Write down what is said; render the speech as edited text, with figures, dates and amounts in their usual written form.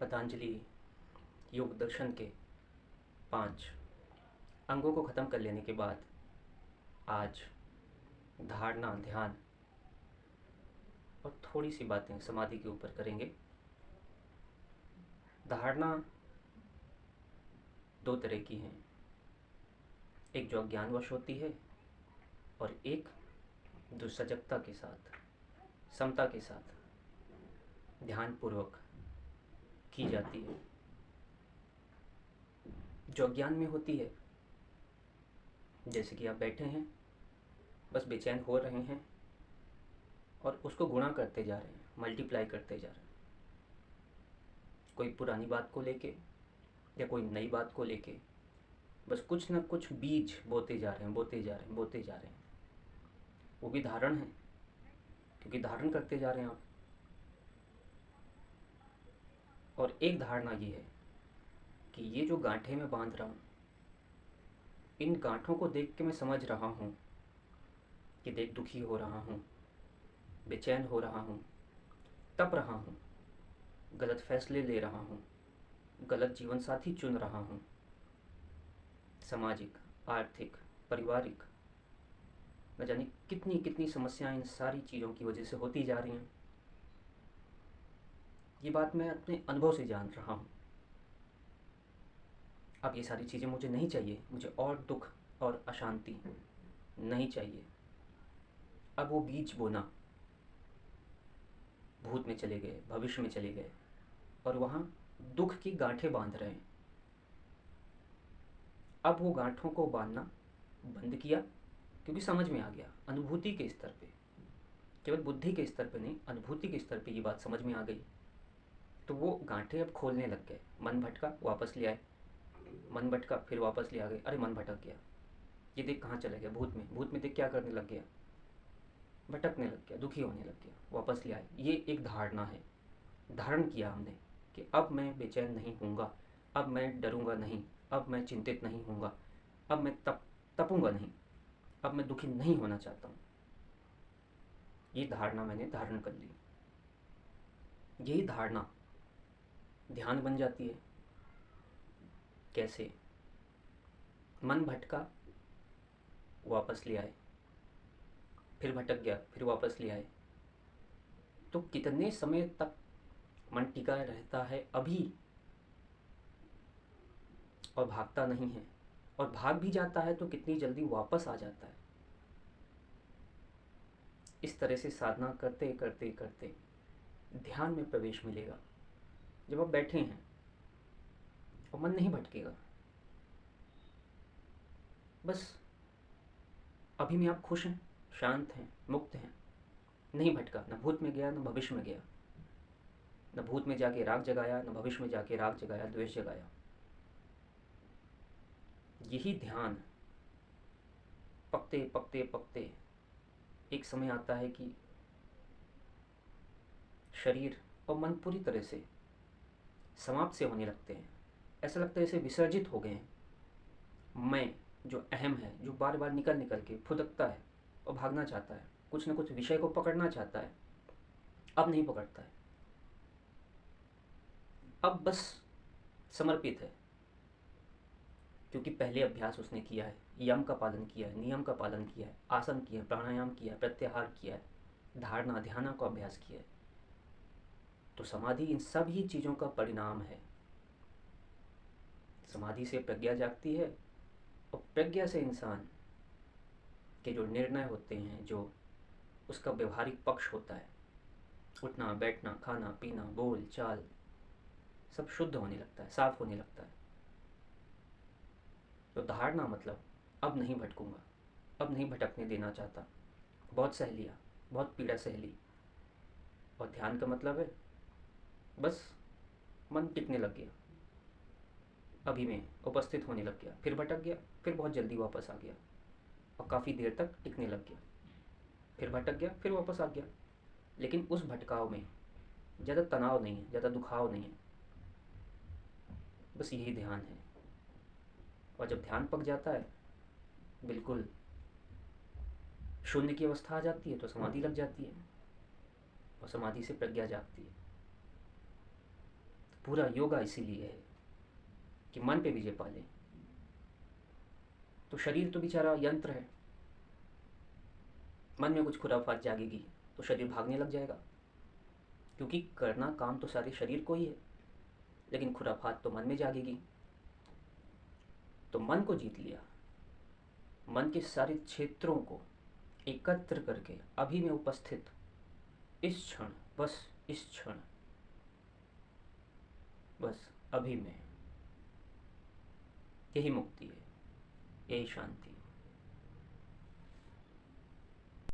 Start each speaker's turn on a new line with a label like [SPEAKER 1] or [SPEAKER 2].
[SPEAKER 1] पतंजलि योग दर्शन के 5 अंगों को ख़त्म कर लेने के बाद आज धारणा, ध्यान और थोड़ी सी बातें समाधि के ऊपर करेंगे। धारणा 2 तरह की हैं, एक जो अज्ञानवश होती है और एक जो सजगता के साथ, समता के साथ ध्यानपूर्वक की जाती है। जो अज्ञान में होती है, जैसे कि आप बैठे हैं, बस बेचैन हो रहे हैं और उसको गुणा करते जा रहे हैं, मल्टीप्लाई करते जा रहे हैं। कोई पुरानी बात को लेके या कोई नई बात को लेके बस कुछ ना कुछ बीज बोते जा रहे हैं, बोते जा रहे हैं, बोते जा रहे हैं। वो भी धारण है, क्योंकि धारण करते जा रहे हैं आप। और एक धारणा ये है कि ये जो गांठें मैं बांध रहा हूँ, इन गांठों को देख के मैं समझ रहा हूँ कि देख दुखी हो रहा हूँ, बेचैन हो रहा हूँ, तप रहा हूँ, गलत फैसले ले रहा हूँ, गलत जीवन साथी चुन रहा हूँ। सामाजिक, आर्थिक, पारिवारिक, न जाने कितनी कितनी समस्याएं इन सारी चीज़ों की वजह से होती जा रही हैं। ये बात मैं अपने अनुभव से जान रहा हूँ। अब ये सारी चीज़ें मुझे नहीं चाहिए, मुझे और दुख और अशांति नहीं चाहिए। अब वो बीज बोना, भूत में चले गए, भविष्य में चले गए और वहाँ दुख की गांठें बांध रहे हैं। अब वो गांठों को बांधना बंद किया, क्योंकि समझ में आ गया, अनुभूति के स्तर पे, केवल बुद्धि के स्तर पे नहीं, अनुभूति के स्तर पे ये बात समझ में आ गई। तो वो गांठें अब खोलने लग गए। मन भटका, वापस ले आए, मन भटका, फिर वापस ले आ गए। अरे मन भटक गया, ये देख कहाँ चले गया, भूत में देख क्या करने लग गया, भटकने लग गया, दुखी होने लग गया, वापस ले आए। ये एक धारणा है। धारण किया हमने कि अब मैं बेचैन नहीं होऊंगा, अब मैं डरूंगा नहीं, अब मैं चिंतित नहीं होऊंगा, अब मैं तपूंगा नहीं, अब मैं दुखी नहीं होना चाहता हूँ। ये धारणा मैंने धारण कर ली। यही धारणा ध्यान बन जाती है। कैसे? मन भटका, वापस ले आए, फिर भटक गया, फिर वापस ले आए। तो कितने समय तक मन टिका रहता है अभी और भागता नहीं है, और भाग भी जाता है तो कितनी जल्दी वापस आ जाता है। इस तरह से साधना करते करते करते ध्यान में प्रवेश मिलेगा। जब आप बैठे हैं और मन नहीं भटकेगा, बस अभी में आप खुश हैं, शांत हैं, मुक्त हैं, नहीं भटका, न भूत में गया न भविष्य में गया, न भूत में जाके राग जगाया, न भविष्य में जाके राग जगाया, द्वेष जगाया। यही ध्यान पकते पकते पकते एक समय आता है कि शरीर और मन पूरी तरह से समाप्त से होने लगते हैं। ऐसा लगता है जैसे विसर्जित हो गए हैं। मैं जो अहम है, जो बार बार निकल निकल के फुदकता है और भागना चाहता है, कुछ न कुछ विषय को पकड़ना चाहता है, अब नहीं पकड़ता है। अब बस समर्पित है, क्योंकि पहले अभ्यास उसने किया है, यम का पालन किया है, नियम का पालन किया है, आसन किया है, प्राणायाम किया है, प्रत्याहार किया है, धारणा ध्यान का अभ्यास किया है। तो समाधि इन सभी चीज़ों का परिणाम है। समाधि से प्रज्ञा जागती है और प्रज्ञा से इंसान के जो निर्णय होते हैं, जो उसका व्यवहारिक पक्ष होता है, उठना बैठना, खाना पीना, बोल चाल, सब शुद्ध होने लगता है, साफ होने लगता है। तो धारणा मतलब अब नहीं भटकूंगा, अब नहीं भटकने देना चाहता, बहुत सह लिया, बहुत पीड़ा सह ली। और ध्यान का मतलब है बस मन टिकने लग गया, अभी में उपस्थित होने लग गया, फिर भटक गया, फिर बहुत जल्दी वापस आ गया और काफ़ी देर तक टिकने लग गया, फिर भटक गया, फिर वापस आ गया। लेकिन उस भटकाव में ज़्यादा तनाव नहीं है, ज़्यादा दुखाव नहीं है, बस यही ध्यान है। और जब ध्यान पक जाता है, बिल्कुल शून्य की अवस्था आ जाती है, तो समाधि लग जाती है और समाधि से प्रज्ञा जागती है। पूरा योगा इसीलिए है कि मन पे विजय पा ले। तो शरीर तो बेचारा यंत्र है, मन में कुछ खुराफात जागेगी तो शरीर भागने लग जाएगा, क्योंकि करना काम तो सारे शरीर को ही है, लेकिन खुराफात तो मन में जागेगी। तो मन को जीत लिया, मन के सारे क्षेत्रों को एकत्र करके अभी में उपस्थित, इस क्षण, बस इस क्षण, बस अभी में, यही मुक्ति है, यही शांति।